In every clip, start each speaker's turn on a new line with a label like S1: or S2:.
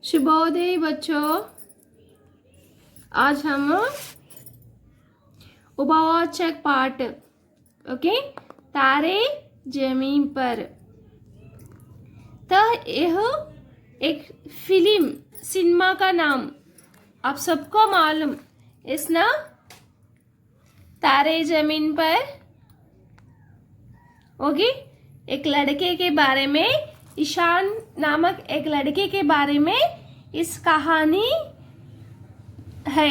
S1: शुभोदय बच्चों। आज हम उपवाचक पाठ ओके तारे जमीन पर। तो यह एक फिल्म सिनेमा का नाम आप सबको मालूम इस ना तारे जमीन पर। ओके, एक लड़के के बारे में, ईशान नामक एक लड़के के बारे में इस कहानी है।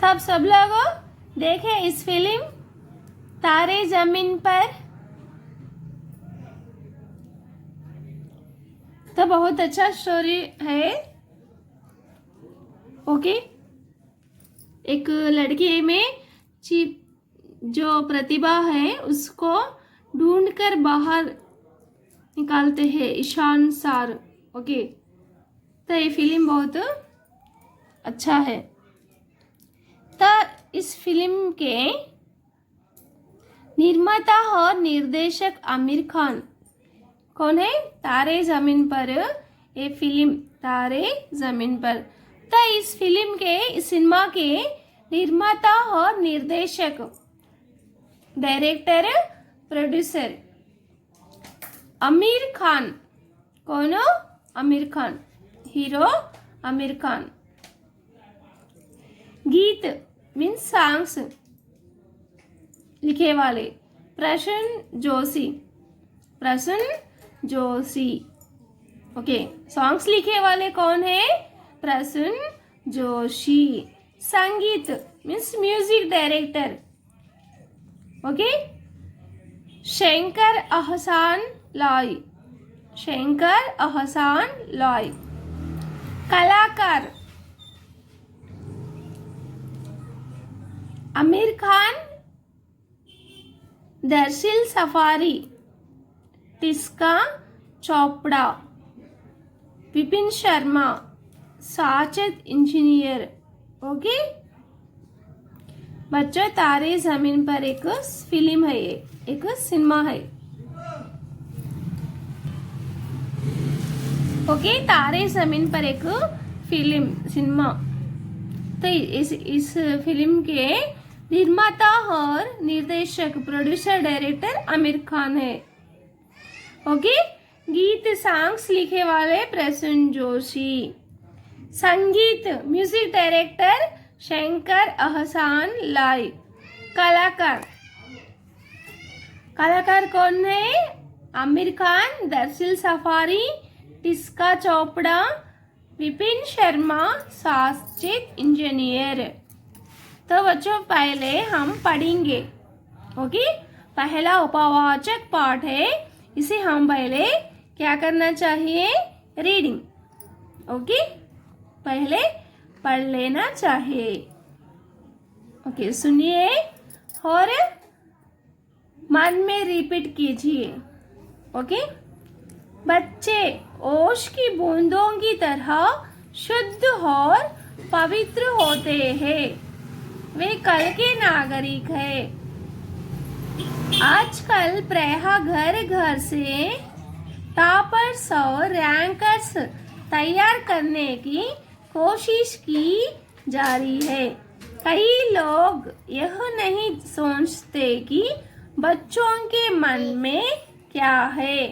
S1: तब सब लोग देखें इस फिल्म तारे जमीन पर। तो बहुत अच्छा स्टोरी है। ओके, एक लड़के में जो प्रतिभा है उसको ढूंढकर बाहर निकालते हैं ईशान सर। ओके, तो ये फिल्म बहुत अच्छा है। तो इस फिल्म के निर्माता और निर्देशक आमिर खान कौन है? तारे जमीन पर, ये फिल्म तारे जमीन पर। तो इस फिल्म के, इस सिनेमा के निर्माता और निर्देशक, डायरेक्टर, प्रोड्यूसर आमिर खान। कौन? आमिर खान, हीरो आमिर खान। गीत मीन्स सॉन्ग्स लिखे वाले प्रसून जोशी। प्रसून जोशी। ओके, सॉन्ग्स लिखे वाले कौन है? प्रसून जोशी। संगीत means music director. Okay, Shankar Ehsaan Loy. Shankar Ehsaan Loy. कलाकार आमिर खान, दर्शिल सफारी, टिस्का चोपड़ा, विपिन शर्मा, साजिद इंजीनियर। ओके बच्चों, तारे जमीन पर एक फिल्म है, एक सिनेमा है। ओके, तारे जमीन पर एक फिल्म सिनेमा। तो इस फिल्म के निर्माता और निर्देशक, प्रोड्यूसर, डायरेक्टर आमिर खान है। ओके, गीत सॉन्ग्स लिखे वाले प्रसून जोशी। संगीत म्यूजिक डायरेक्टर शंकर अहसान लॉय। कलाकार कौन है? आमिर खान, दर्शिल सफारी, टिस्का चोपड़ा, विपिन शर्मा, साजिद इंजीनियर। तो बच्चों पहले हम पढ़ेंगे। ओके, पहला उपवाचक पाठ है, इसे हम पहले क्या करना चाहिए? रीडिंग। ओके, पहले पढ़ लेना चाहिए। ओके, सुनिए और मन में रिपीट कीजिए। ओके, बच्चे ओश की बूंदों की तरह शुद्ध और पवित्र होते हैं। वे कल के नागरिक हैं। आजकल प्रायः घर घर से टॉपर्स और रैंकर्स तैयार करने की कोशिश की जा रही है। कई लोग यह नहीं सोचते कि बच्चों के मन में क्या है,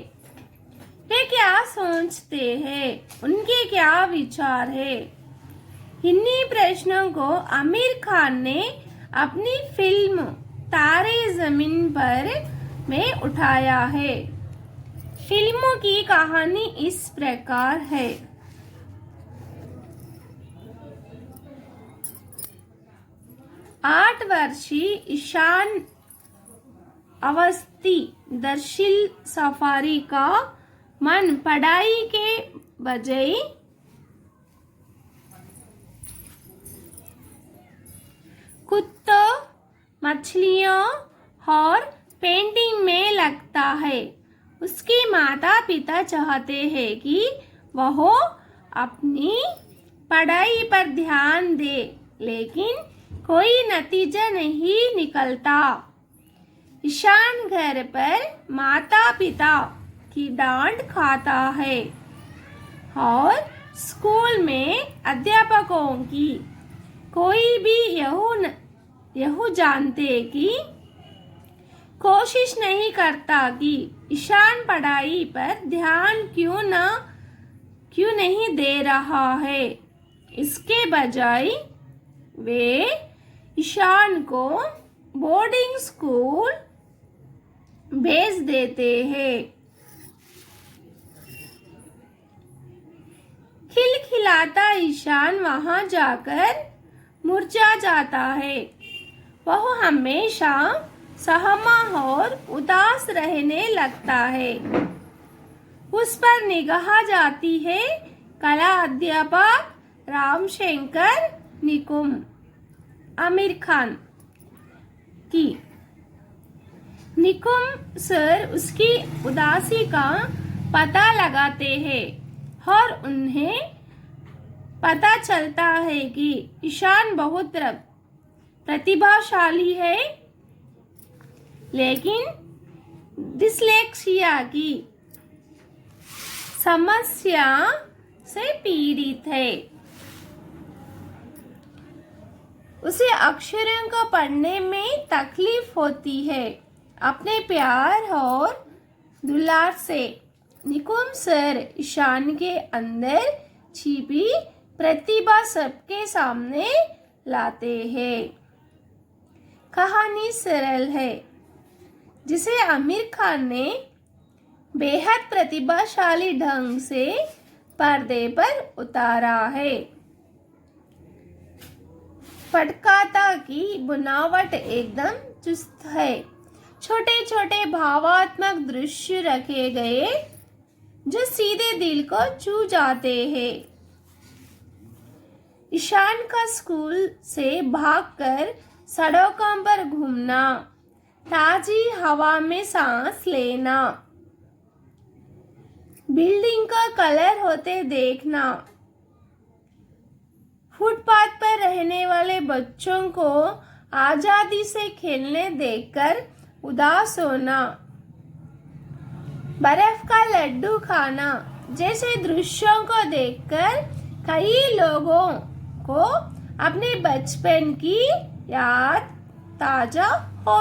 S1: वे क्या सोचते हैं, उनके क्या विचार है। इन्हीं प्रश्नों को आमिर खान ने अपनी फिल्म तारे जमीन पर में उठाया है। फिल्मों की कहानी इस प्रकार है। 8 वर्षीय ईशान अवस्थी दर्शिल सफारी का मन पढ़ाई के बजाय कुत्तों, मछलियों और पेंटिंग में लगता है। उसके माता पिता चाहते हैं कि वह अपनी पढ़ाई पर ध्यान दे, लेकिन कोई नतीजा नहीं निकलता। ईशान घर पर माता पिता की डांट खाता है और स्कूल में अध्यापकों की कोई भी यह जानते कि कोशिश नहीं करता कि ईशान पढ़ाई पर ध्यान क्यों नहीं दे रहा है। इसके बजाय वे ईशान को बोर्डिंग स्कूल भेज देते हैं। खिलखिलाता ईशान वहां जाकर मुरझा जाता है। वह हमेशा सहमा और उदास रहने लगता है। उस पर निगाह जाती है कला अध्यापक रामशंकर निकुम आमिर खान की। निकुम सर उसकी उदासी का पता लगाते हैं और उन्हें पता चलता है कि ईशान बहुत प्रतिभाशाली है, लेकिन डिसलेक्सिया की समस्या से पीड़ित है। उसे अक्षरों को पढ़ने में तकलीफ होती है। अपने प्यार और दुलार से निकुम सर ईशान के अंदर छिपी प्रतिभा सबके सामने लाते हैं। कहानी सरल है, जिसे आमिर खान ने बेहद प्रतिभाशाली ढंग से पर्दे पर उतारा है। पटकथा की बनावट एकदम चुस्त है। छोटे छोटे भावात्मक दृश्य रखे गए जो सीधे दिल को छू जाते हैं। ईशान का स्कूल से भागकर सड़कों पर घूमना, ताजी हवा में सांस लेना, बिल्डिंग का कलर होते देखना, फुटपाथ पर रहने वाले बच्चों को आजादी से खेलने देखकर उदास होना, बर्फ का लड्डू खाना जैसे दृश्यों को देखकर कई लोगों को अपने बचपन की याद ताजा हो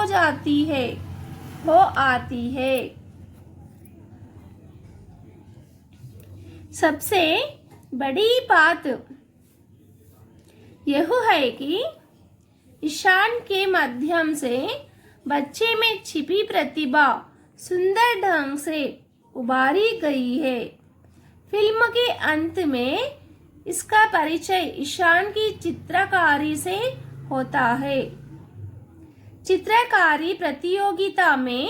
S1: आती है। सबसे बड़ी बात यह है कि ईशान के माध्यम से बच्चे में छिपी प्रतिभा सुंदर ढंग से उभारी गई है। फिल्म के अंत में इसका परिचय ईशान की चित्रकारी से होता है। चित्रकारी प्रतियोगिता में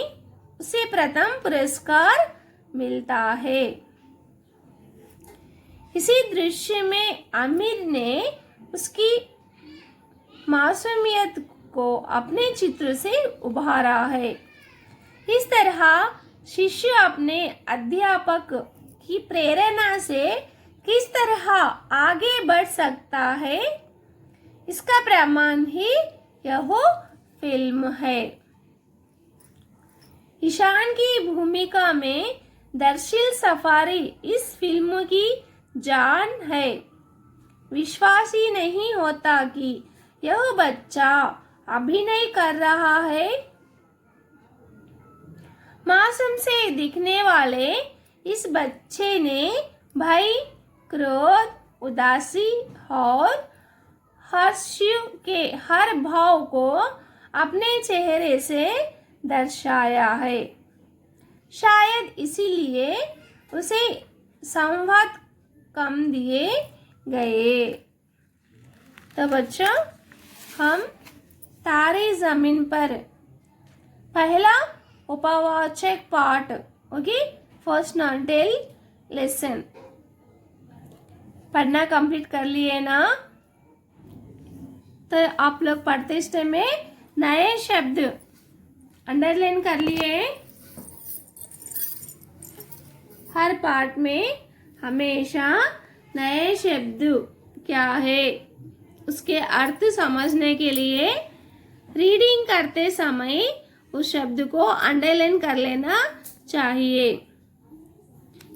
S1: उसे प्रथम पुरस्कार मिलता है। इसी दृश्य में आमिर ने उसकी मासूमियत को अपने चित्र से उभारा है। इस तरह शिष्य अपने अध्यापक की प्रेरणा से किस तरह आगे बढ़ सकता है, इसका प्रमाण ही यह फिल्म है। ईशान की भूमिका में दर्शील सफारी इस फिल्म की जान है। विश्वास ही नहीं होता कि यह बच्चा अभिनय कर रहा है। मासूम से दिखने वाले इस बच्चे ने भय, क्रोध, उदासी और हर्ष के हर भाव को अपने चेहरे से दर्शाया है। शायद इसीलिए उसे संवाद कम दिए गए। तो बच्चों, हम तारे जमीन पर पहला उपवाचक पाठ, ओके, फर्स्ट नॉन्टेल लेसन पढ़ना कंप्लीट कर लिए ना। तो आप लोग पढ़ते इस टाइम में नए शब्द अंडरलाइन कर लिए। हर पार्ट में हमेशा नए शब्द क्या है उसके अर्थ समझने के लिए रीडिंग करते समय उस शब्द को अंडरलाइन कर लेना चाहिए।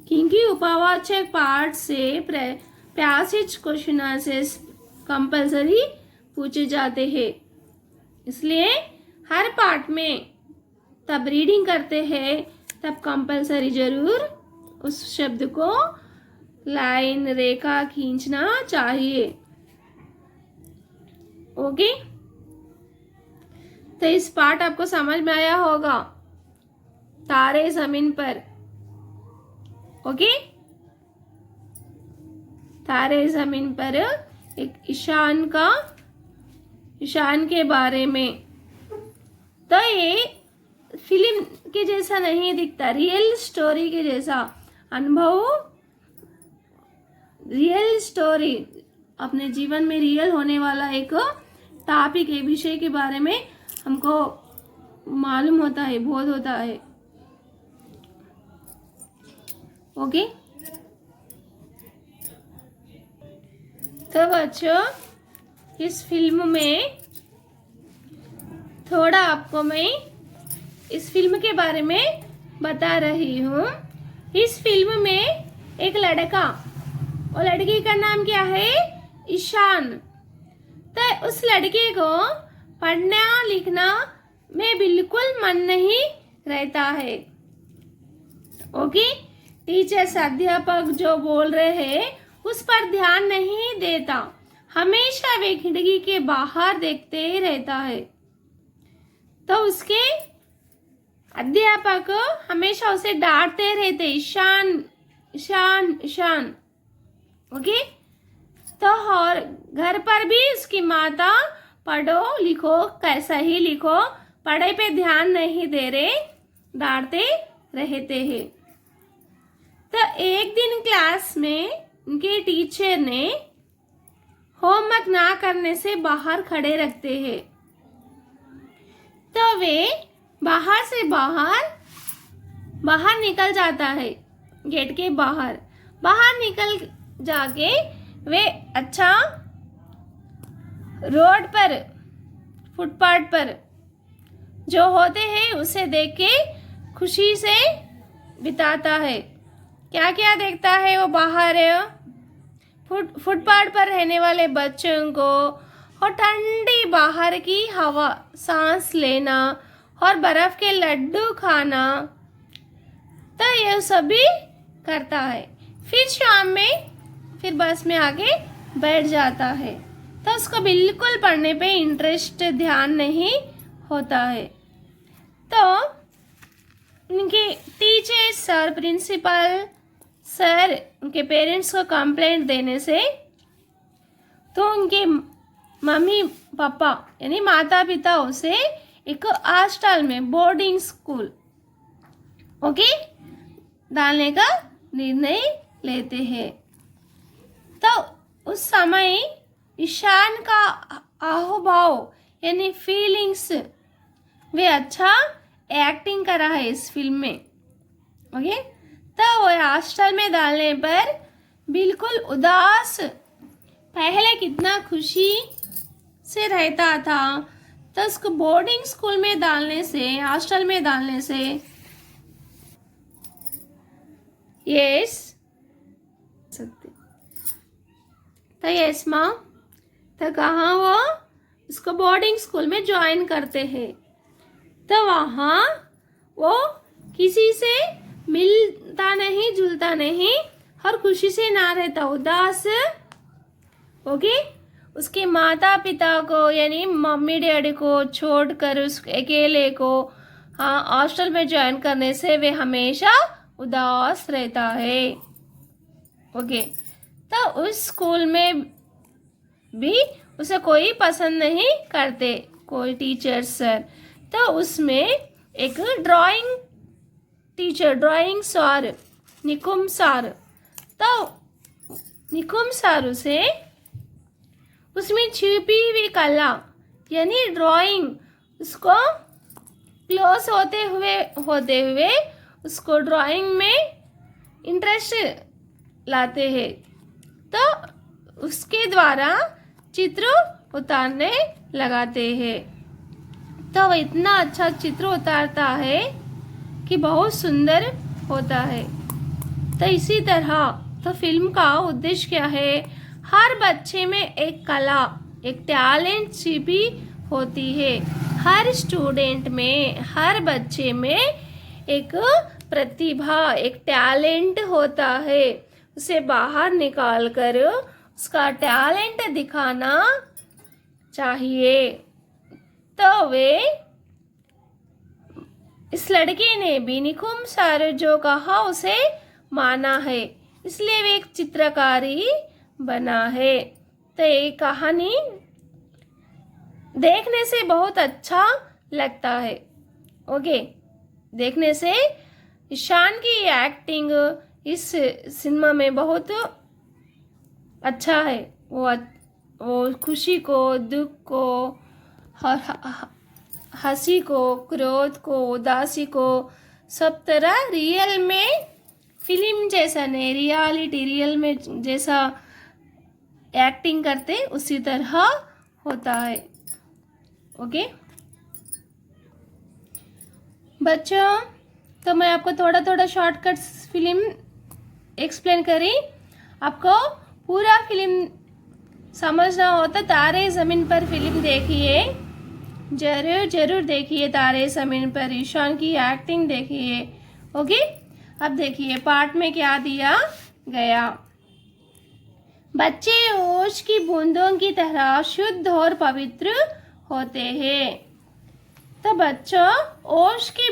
S1: क्योंकि उपवाचक पार्ट से पैसेज क्वेश्चन आंसर्स कंपलसरी पूछे जाते हैं, इसलिए हर पार्ट में तब रीडिंग करते हैं तब कंपलसरी जरूर उस शब्द को लाइन रेखा खींचना चाहिए। ओके, तो इस पार्ट आपको समझ में आया होगा, तारे जमीन पर। ओके, तारे जमीन पर एक ईशान के बारे में। तो ये फिल्म के जैसा नहीं दिखता, रियल स्टोरी के जैसा अनुभव, रियल स्टोरी अपने जीवन में रियल होने वाला एक टॉपिक है, विषय के बारे में हमको मालूम होता है, बोध होता है। ओके, तो बच्चों इस फिल्म में थोड़ा आपको मैं इस फिल्म के बारे में बता रही हूँ। इस फिल्म में एक लड़का, और लड़की का नाम क्या है, ईशान। तो उस लड़के को पढ़ना लिखना में बिल्कुल मन नहीं रहता है। ओके, टीचर्स अध्यापक जो बोल रहे हैं उस पर ध्यान नहीं देता, हमेशा वे खिड़की के बाहर देखते ही रहता है। तो उसके अध्यापक हमेशा उसे डांटते रहते, ईशान ईशान ईशान। ओके, तो और घर पर भी उसकी माता पढ़ो लिखो, कैसा ही लिखो, पढ़ाई पे ध्यान नहीं दे रहे, डांटते रहते हैं। तो एक दिन क्लास में उनके टीचर ने होमवर्क ना करने से बाहर खड़े रखते हैं। तो वे बाहर से बाहर निकल जाता है, गेट के बाहर निकल जाके वे अच्छा रोड पर, फुटपाथ पर जो होते हैं उसे देख के खुशी से बिताता है। क्या क्या देखता है वो बाहर, फुटपाथ पर रहने वाले बच्चों को और ठंडी बाहर की हवा सांस लेना और बर्फ के लड्डू खाना, तो ये सभी करता है। फिर शाम में फिर बस में आके बैठ जाता है। तो उसको बिल्कुल पढ़ने पे इंटरेस्ट, ध्यान नहीं होता है। तो उनके टीचर्स और प्रिंसिपल सर उनके पेरेंट्स को कंप्लेंट देने से तो उनके मम्मी पापा यानी माता पिता उसे एक हॉस्टल में, बोर्डिंग स्कूल ओके डालने का निर्णय लेते हैं। तो उस समय ईशान का आहुभाव यानी फीलिंग्स, वे अच्छा एक्टिंग करा है इस फिल्म में। ओके, तो वो हॉस्टल में डालने पर बिल्कुल उदास, पहले कितना खुशी से रहता था, तो उसको बोर्डिंग स्कूल में डालने से, हॉस्टल में डालने से यस सकते। तो यस माँ, तो कहाँ वो उसको बोर्डिंग स्कूल में ज्वाइन करते हैं। तो वहाँ वो किसी से मिलता नहीं, जुलता नहीं और खुशी से ना रहता, उदास। ओके, उसके माता पिता को यानी मम्मी डैडी को छोड़कर उस अकेले को हॉस्टल में ज्वाइन करने से वे हमेशा उदास रहता है। ओके, तो उस स्कूल में भी उसे कोई पसंद नहीं करते, कोई टीचर सर। तो उसमें एक drawing teacher, drawing sir Nikum sir, तो निकुम सर उसे उसमें छिपी हुई कला यानी ड्राइंग उसको क्लोज होते हुए उसको ड्राइंग में इंटरेस्ट लाते हैं। तो उसके द्वारा चित्र उतारने लगाते हैं। तो वो इतना अच्छा चित्र उतारता है कि बहुत सुंदर होता है। तो इसी तरह तो फिल्म का उद्देश्य क्या है? हर बच्चे में एक कला, एक टैलेंट छिपी होती है। हर स्टूडेंट में, हर बच्चे में एक प्रतिभा, एक टैलेंट होता है। उसे बाहर निकाल कर उसका टैलेंट दिखाना चाहिए। तो वे इस लड़के ने भी निकुम सर जो कहा उसे माना है, इसलिए वे एक चित्रकारी बना है। तो ये कहानी देखने से बहुत अच्छा लगता है। ओके, देखने से ईशान की एक्टिंग इस सिनेमा में बहुत अच्छा है। वो खुशी को, दुख को, हंसी को, क्रोध को, उदासी को सब तरह रियल में फिल्म जैसा नहीं, रियल में जैसा एक्टिंग करते उसी तरह होता है। ओके बच्चों, तो मैं आपको थोड़ा थोड़ा शॉर्टकट फिल्म एक्सप्लेन करी। आपको पूरा फिल्म समझना हो तो तारे ज़मीन पर फिल्म देखिए, जरूर देखिए। तारे ज़मीन पर ईशान की एक्टिंग देखिए। ओके, अब देखिए पार्ट में क्या दिया गया। बच्चे ओश की बूंदों की तरह शुद्ध और पवित्र होते हैं। तो बच्चों, ओश की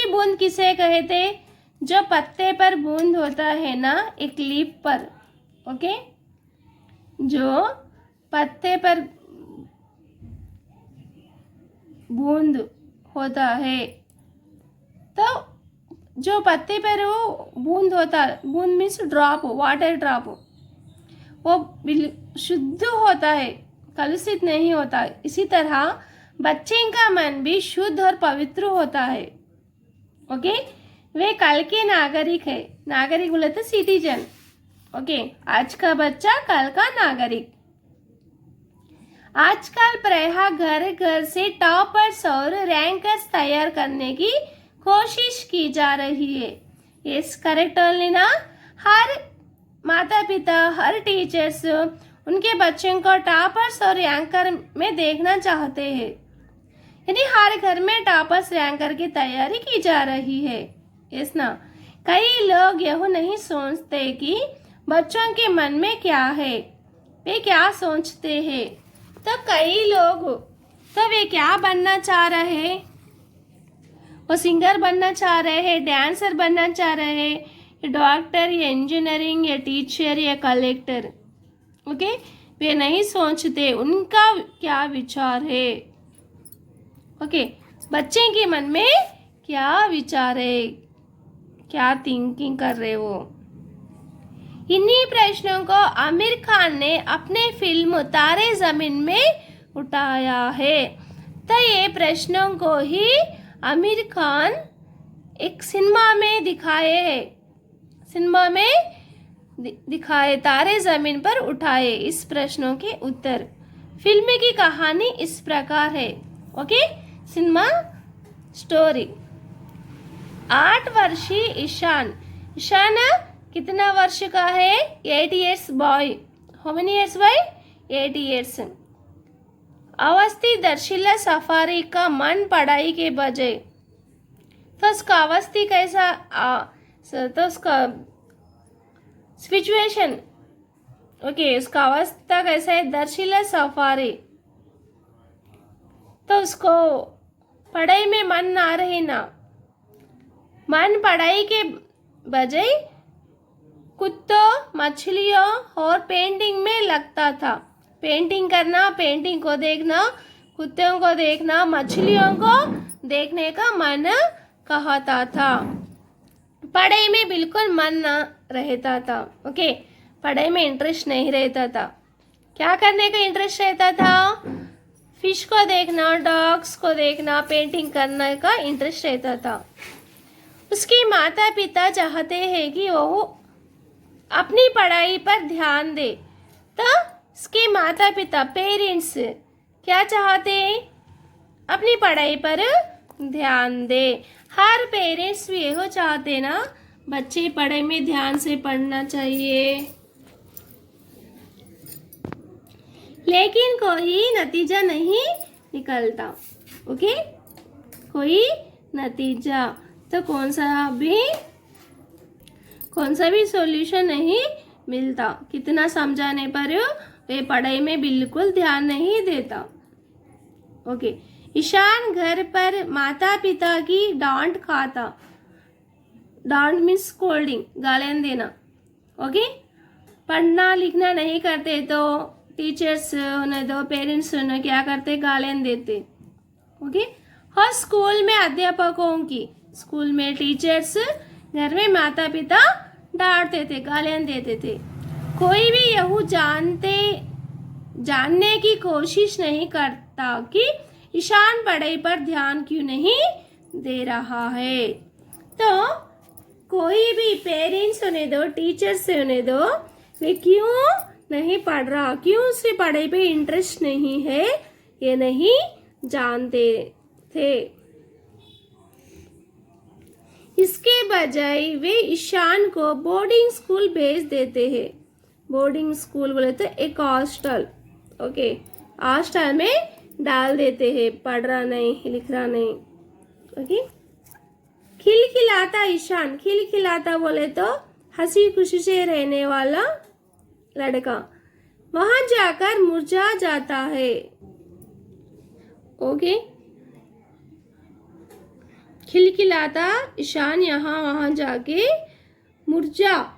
S1: बूंद किसे कहते? जो पत्ते पर बूंद होता है ना, एक लीफ पर। ओके, जो पत्ते पर बूंद होता है, तो जो पत्ते पर वो बूंद होता, बूंद मीन्स ड्रॉप, वाटर ड्रॉप, वो शुद्ध होता है, कलुषित नहीं होता। इसी तरह बच्चे का मन भी शुद्ध और पवित्र होता है। ओके, वे कल के नागरिक है। नागरिक बोले तो सिटीजन। ओके, आज का बच्चा कल का नागरिक। आजकल प्रायः घर घर से टॉपर्स और रैंकर्स तैयार करने की कोशिश की जा रही है। यस, करेक्ट ओनली ना। हर माता पिता, हर टीचर्स उनके बच्चों को टॉपर्स और रैंकर में देखना चाहते हैं। यानी हर घर में टॉपर्स रैंकर की तैयारी की जा रही है। यस ना। कई लोग यह नहीं सोचते कि बच्चों के मन में क्या है, वे क्या सोचते हैं। तो कई लोग, तो वे क्या बनना चाह रहे हैं? वो सिंगर बनना चाह रहे हैं, डांसर बनना चाह रहे हैं, डॉक्टर या इंजीनियरिंग या टीचर या कलेक्टर। ओके, वे नहीं सोचते उनका क्या विचार है। ओके, बच्चे के मन में क्या विचार है, क्या थिंकिंग कर रहे वो। इन्हीं प्रश्नों को आमिर खान ने अपने फिल्म तारे ज़मीन में उठाया है। तो ये प्रश्नों को ही आमिर खान एक सिनेमा में दिखाए हैं, सिनेमा में दिखाए, तारे ज़मीन पर उठाए इस प्रश्नों के उत्तर। फिल्म की कहानी इस प्रकार है। Okay, cinema story. 8 वर्षीय ईशान कितना वर्ष का है? 8 years boy. How many years boy? 8 years। Awasthi Darsheel Safary का मन पढ़ाई के बजाय, तो उसका अवस्थी कैसा, तो उसका सिचुएशन, ओके, उसका अवस्था कैसा है? दर्शिला सफारी, तो उसको पढ़ाई में मन ना रहे ना, मन पढ़ाई के बजाय कुत्तों, मछलियों और पेंटिंग में लगता था। पेंटिंग करना, पेंटिंग को देखना, कुत्तों को देखना, मछलियों को देखने का मन कहता था। पढ़ाई में बिल्कुल मन ना रहता था। ओके, पढ़ाई में इंटरेस्ट नहीं रहता था। क्या करने का इंटरेस्ट रहता था? फिश को देखना, डॉग्स को देखना, पेंटिंग करने का इंटरेस्ट रहता था। उसके माता पिता चाहते हैं कि वो अपनी पढ़ाई पर ध्यान दे, तो उसके माता पिता, पेरेंट्स क्या चाहते हैं? अपनी पढ़ाई पर ध्यान दे। हर पेरेंट्स भी यही चाहते ना, बच्चे पढ़ाई में ध्यान से पढ़ना चाहिए, लेकिन कोई नतीजा नहीं निकलता। ओके, कोई नतीजा तो कौन सा भी सॉल्यूशन नहीं मिलता। कितना समझाने पर वे पढ़ाई में बिल्कुल ध्यान नहीं देता। ओके, ईशान घर पर माता पिता की डांट खाता। डांट मीन्स स्कोल्डिंग, गालियाँ देना। ओके, पढ़ना लिखना नहीं करते तो टीचर्स होने दो, पेरेंट्स होने क्या करते, गालियाँ देते। ओके, हर स्कूल में अध्यापकों की, स्कूल में टीचर्स, घर में माता पिता डांटते थे, गालियाँ देते थे। कोई भी यह जानने की कोशिश नहीं करता कि ईशान पढ़ाई पर ध्यान क्यों नहीं दे रहा है। तो कोई भी पेरेंट्स होने दो, टीचर्स होने दो, वे क्यों नहीं पढ़ रहा, क्यों उसे पढ़ाई पे इंटरेस्ट नहीं है, ये नहीं जानते थे। इसके बजाय वे ईशान को बोर्डिंग स्कूल भेज देते हैं। बोर्डिंग स्कूल बोले तो एक हॉस्टल। ओके, हॉस्टल में डाल देते हैं, पढ़ रहा नहीं, लिख रहा नहीं। ओके, खिलखिलाता ईशान, खिलखिलाता बोले तो हंसी खुशी से रहने वाला लड़का वहां जाकर मुरझा जाता है। ओके, खिलखिलाता ईशान यहाँ वहां जाके मुरझा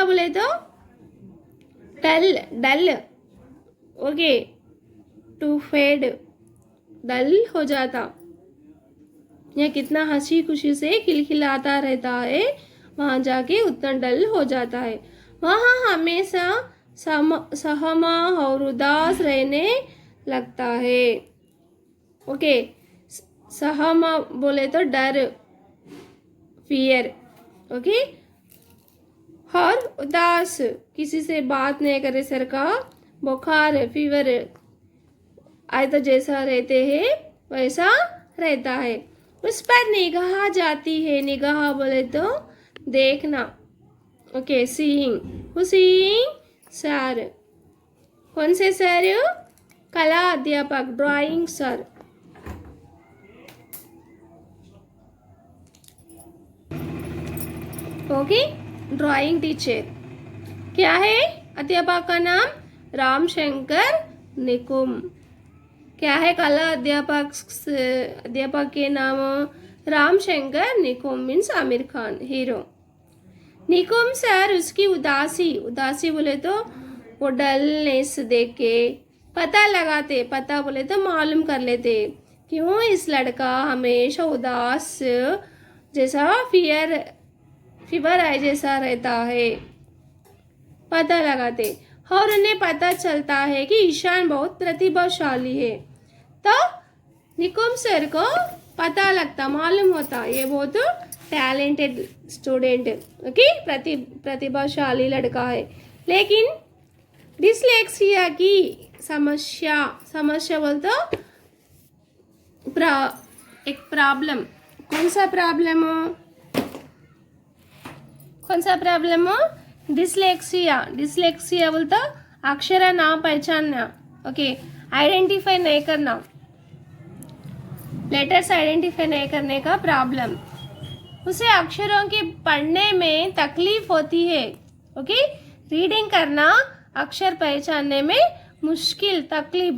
S1: बोले तो डल। ओके, टू फेड, डल हो जाता। यह कितना हंसी खुशी से खिलखिलाता रहता है, वहां जाके उतना डल हो जाता है। वहां हमेशा सहमा और उदास रहने लगता है। ओके, सहमा बोले तो डर, फियर। ओके, और उदास किसी से बात नहीं करे, सर का बुखार, फीवर, आज तो जैसा रहते हैं वैसा रहता है। उस पर निगाह जाती है, निगाह बोले तो देखना। ओके, सीइंग, सर, कौन से सर, कला अध्यापक, drawing sir. Okay, drawing teacher क्या है, अध्यापक का नाम रामशंकर निकुम। क्या है, कला अध्यापक के नाम Ramshankar Nikum, means Aamir Khan, hero. Nikum sir उसकी उदासी बोले तो वो डलनेस देख के पता लगाते, पता बोले तो मालूम कर लेते क्यों इस लड़का हमेशा उदास जैसा फीवर आए जैसा रहता है, पता लगाते। और उन्हें पता चलता है कि ईशान बहुत प्रतिभाशाली है। तो निकुम सर को पता लगता, मालूम होता ये बहुत टैलेंटेड स्टूडेंट, ओके, प्रतिभाशाली लड़का है। लेकिन डिसलेक्सिया की समस्या बोल तो एक प्रॉब्लम। कौन सा प्रॉब्लम हो, डिसलेक्सिया बोलता अक्षर ना पहचानना। ओके, आइडेंटिफाई नहीं करना, लेटर्स आइडेंटिफाई नहीं करने का प्रॉब्लम। उसे अक्षरों के पढ़ने में तकलीफ होती है। ओके, रीडिंग करना, अक्षर पहचानने में मुश्किल, तकलीफ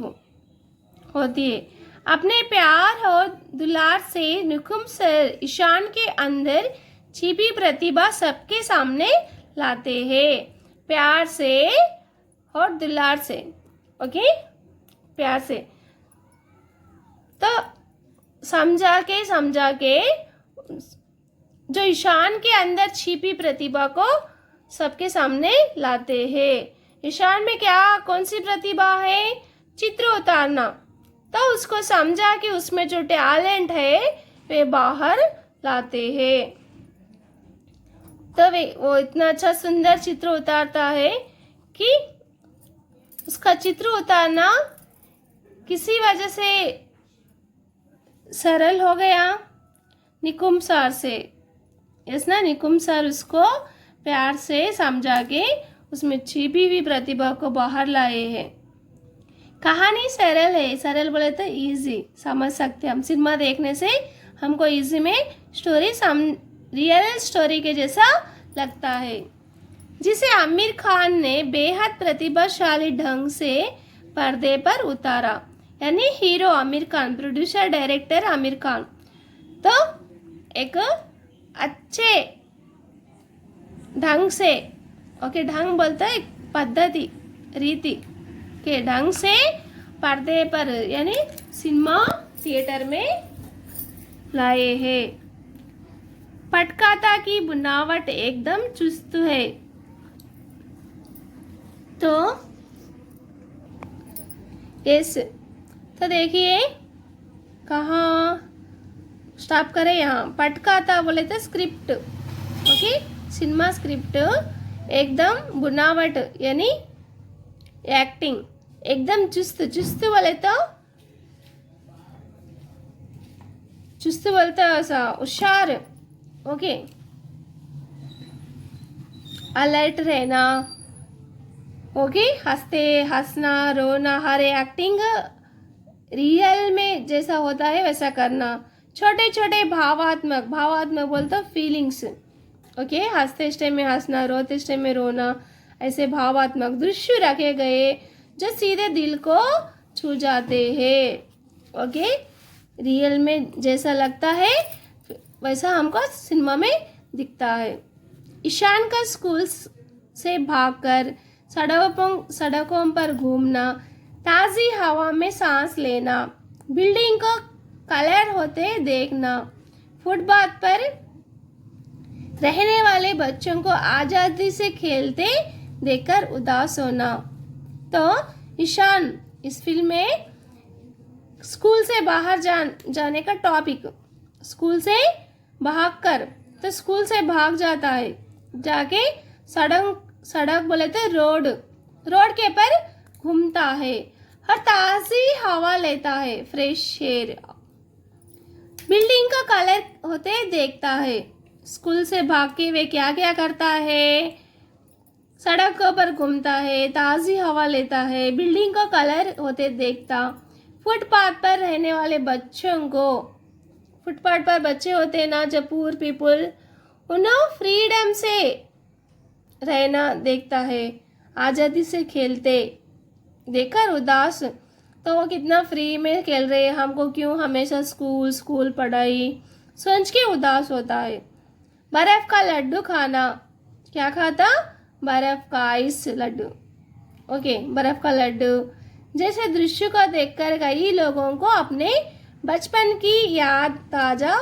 S1: होती है। अपने प्यार और दुलार से निकुम सर ईशान के अंदर छिपी प्रतिभा सबके सामने लाते हैं, प्यार से और दुलार से। ओके, प्यार से तो समझा के जो ईशान के अंदर छिपी प्रतिभा को सबके सामने लाते हैं। ईशान में कौन सी प्रतिभा है, चित्र उतारना। तो उसको समझा कि उसमें जो टैलेंट है वे बाहर लाते हैं। तो वो इतना अच्छा सुंदर चित्र उतारता है कि उसका चित्र उतारना किसी वजह से सरल हो गया निकुम सर से। यस ना, निकुम सर उसको प्यार से समझा के उसमें छिपी हुई प्रतिभा को बाहर लाए हैं। कहानी सरल है, सरल बोले तो इजी, समझ सकते हम। सिनेमा देखने से हमको इजी में स्टोरी रियल स्टोरी के जैसा लगता है, जिसे आमिर खान ने बेहद प्रतिभाशाली ढंग से पर्दे पर उतारा। यानी hero Aamir Khan, producer director Aamir Khan. तो एक अच्छे ढंग से, ओके, ढंग बोलते हैं पद्धति, रीति के ढंग से पर्दे पर यानी सिनेमा थिएटर में लाए हैं। पटकथा की बनावट एकदम चुस्त है। तो यस, तो देखिए कहाँ स्टॉप करें, यहाँ पटकथा बोले तो स्क्रिप्ट, ओके, सिनेमा स्क्रिप्ट एकदम बनावट यानी एक्टिंग एकदम चुस्त, चुस्त बोले तो ऐसा होशियार, ओके, अलर्ट रहना, ओके, हंसना रोना, हर एक्टिंग रियल में जैसा होता है वैसा करना। छोटे छोटे भावात्मक बोलते फीलिंग्स, ओके, हंसते टाइम में हंसना, रोते टाइम में रोना, ऐसे भावात्मक दृश्य रखे गए जो सीधे दिल को छू जाते हैं। ओके, रियल में जैसा लगता है वैसा हमको सिनेमा में दिखता है। ईशान का स्कूल से भागकर सड़कों पर घूमना, ताज़ी हवा में सांस लेना, बिल्डिंग को कलर होते देखना, फुटपाथ पर रहने वाले बच्चों को आज़ादी से खेलते देखकर उदास होना। तो ईशान इस फिल्म में स्कूल से बाहर जाने का टॉपिक, स्कूल से भागकर, तो स्कूल से भाग जाता है, जाके सड़क बोले तो रोड के पर घूमता है और ताज़ी हवा लेता है, फ्रेश एयर, बिल्डिंग का कलर होते देखता है। स्कूल से भाग के वे क्या क्या करता है, सड़कों पर घूमता है, ताज़ी हवा लेता है, बिल्डिंग का कलर होते देखता, फुटपाथ पर रहने वाले बच्चों को, फुटपाथ पर बच्चे होते हैं ना जो पुअर पीपल, उन्हें फ्रीडम से रहना देखता है, आज़ादी से खेलते देखकर उदास, तो वो कितना फ्री में खेल रहे हैं, हमको क्यों हमेशा स्कूल पढ़ाई सोच के उदास होता है। बर्फ का लड्डू खाना, क्या खाता, बर्फ का आइस लड्डू, ओके, बर्फ का लड्डू जैसे दृश्य को देखकर कई लोगों को अपने बचपन की याद ताजा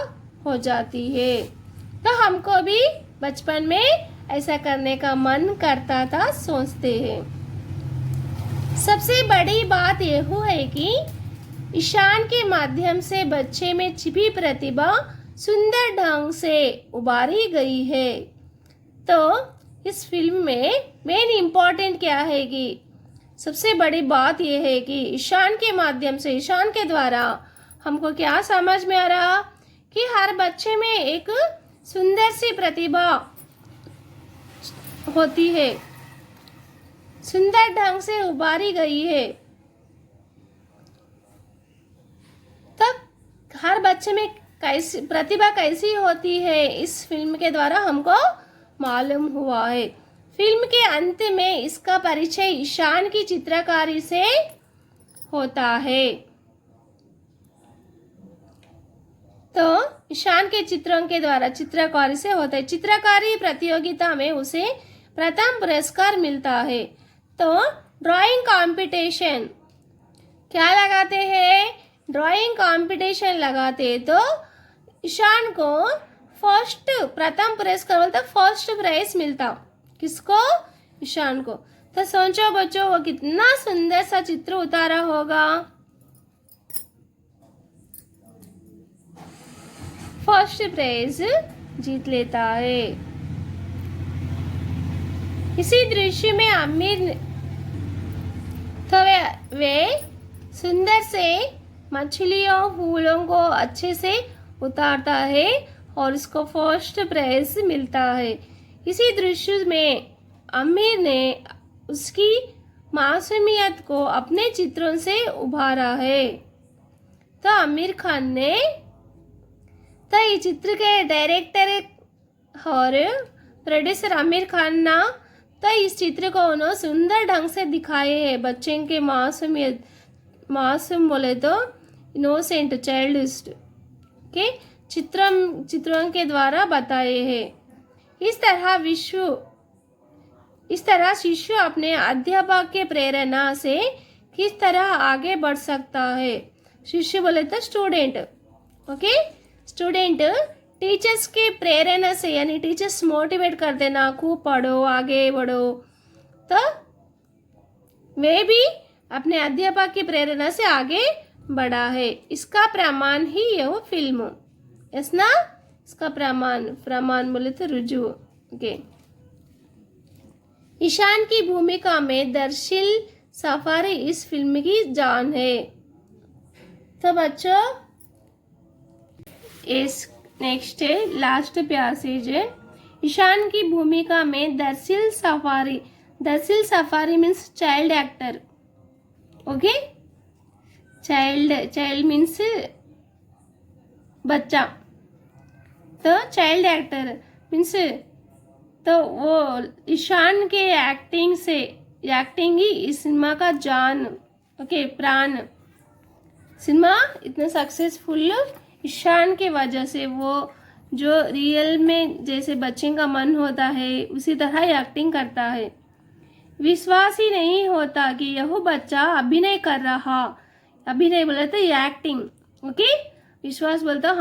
S1: हो जाती है। तो हमको भी बचपन में ऐसा करने का मन करता था, सोचते हैं। सबसे बड़ी बात यह है कि ईशान के माध्यम से बच्चे में छिपी प्रतिभा सुंदर ढंग से उभारी गई है। तो इस फिल्म में मेन इम्पोर्टेंट क्या है कि सबसे बड़ी बात यह है कि ईशान के माध्यम से, ईशान के द्वारा हमको क्या समझ में आ रहा कि हर बच्चे में एक सुंदर सी प्रतिभा होती है, सुंदर ढंग से उभारी गई है। तब हर बच्चे में कैसी प्रतिभा कैसी होती है, इस फिल्म के द्वारा हमको मालूम हुआ है। फिल्म के अंत में इसका परिचय ईशान की चित्रकारी से होता है। तो ईशान के चित्रों के द्वारा चित्रकारी से होता है। चित्रकारी प्रतियोगिता में उसे प्रथम पुरस्कार मिलता है। तो ड्राइंग कंपटीशन क्या लगाते हैं, ड्राइंग कंपटीशन लगाते, तो ईशान को प्रथम पुरस्कार बोलते फर्स्ट प्राइज मिलता, किसको, ईशान को। तो सोचो बच्चों वो कितना सुंदर सा चित्र उतारा होगा, फर्स्ट प्राइज जीत लेता है। इसी दृश्य में आमिर तो वे सुंदर से मछलियों फूलों को अच्छे से उतारता है और उसको फर्स्ट प्राइज मिलता है। इसी दृश्य में आमिर ने उसकी मासूमियत को अपने चित्रों से उभारा है। तो आमिर खान ने तो ಈ ಚಿತ್ರಕ್ಕೆ डायरेक्टर और प्रोड्यूसर आमिर खान ना तो इस चित्र को उन्होंने सुंदर ढंग से दिखाए हैं। बच्चे के मासूम बोले तो इनोसेंट चाइल्डिस्ट के चित्रों के द्वारा बताए हैं। इस तरह शिशु अपने अध्यापक के प्रेरणा से किस तरह आगे बढ़ सकता है। शिशु बोले तो स्टूडेंट, ओके। स्टूडेंट टीचर्स के प्रेरणा से यानी टीचर्स मोटिवेट कर देना, खूब पढ़ो, आगे बढ़ो, तो वे भी अपने अध्यापक की प्रेरणा से आगे बढ़ा है। इसका प्रमाण ही यह फिल्म, यस ना। इसका प्रमाण बोले तो रुजु, ओके। ईशान की भूमिका में दर्शिल सफारी इस फिल्म की जान है। तो बच्चों इस नेक्स्ट है लास्ट पैसेज है। ईशान की भूमिका में Darsheel safari means child actor, okay. Child means बच्चा, तो चाइल्ड एक्टर मीन्स तो वो ईशान के एक्टिंग ही इस सिनेमा का जान, ओके, प्राण। सिनेमा इतना सक्सेसफुल ईशान के वजह से, वो जो रियल में जैसे बच्चे का मन होता है उसी तरह ही एक्टिंग करता है। विश्वास ही नहीं होता कि यह बच्चा अभिनय कर रहा। अभिनय बोले तो ये एक्टिंग, ओके। विश्वास बोलता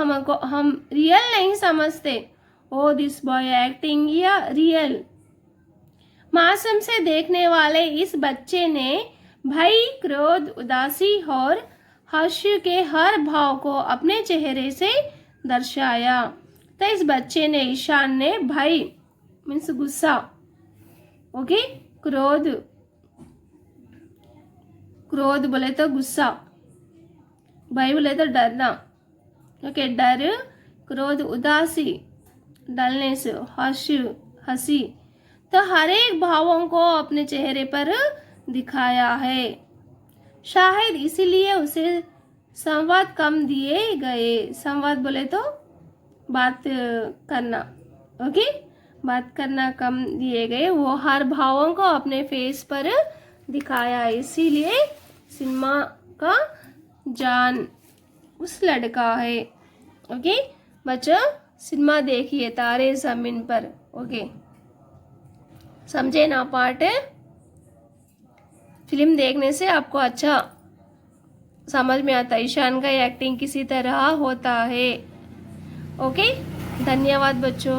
S1: हम रियल नहीं समझते, ओ दिस बॉय एक्टिंग या रियल। मासूम से देखने वाले इस बच्चे ने भय, क्रोध, उदासी और हर्ष के हर भाव को अपने चेहरे से दर्शाया। तो इस बच्चे ने, ईशान ने भय मीन्स गुस्सा, ओके, क्रोध बोले तो गुस्सा, भय बोले तो डरना, ओके, डर, क्रोध, उदासी, डलनेस, हंसी, तो हर एक भावों को अपने चेहरे पर दिखाया है। शायद इसीलिए उसे संवाद कम दिए गए। संवाद बोले तो बात करना, ओके, बात करना कम दिए गए। वो हर भावों को अपने फेस पर दिखाया, इसीलिए सिनेमा का जान उस लड़का है, ओके। बच्चों सिनेमा देखिए तारे जमीन पर, ओके। समझे ना पार्ट? फिल्म देखने से आपको अच्छा समझ में आता है ईशान का एक्टिंग किसी तरह होता है, ओके। धन्यवाद बच्चों।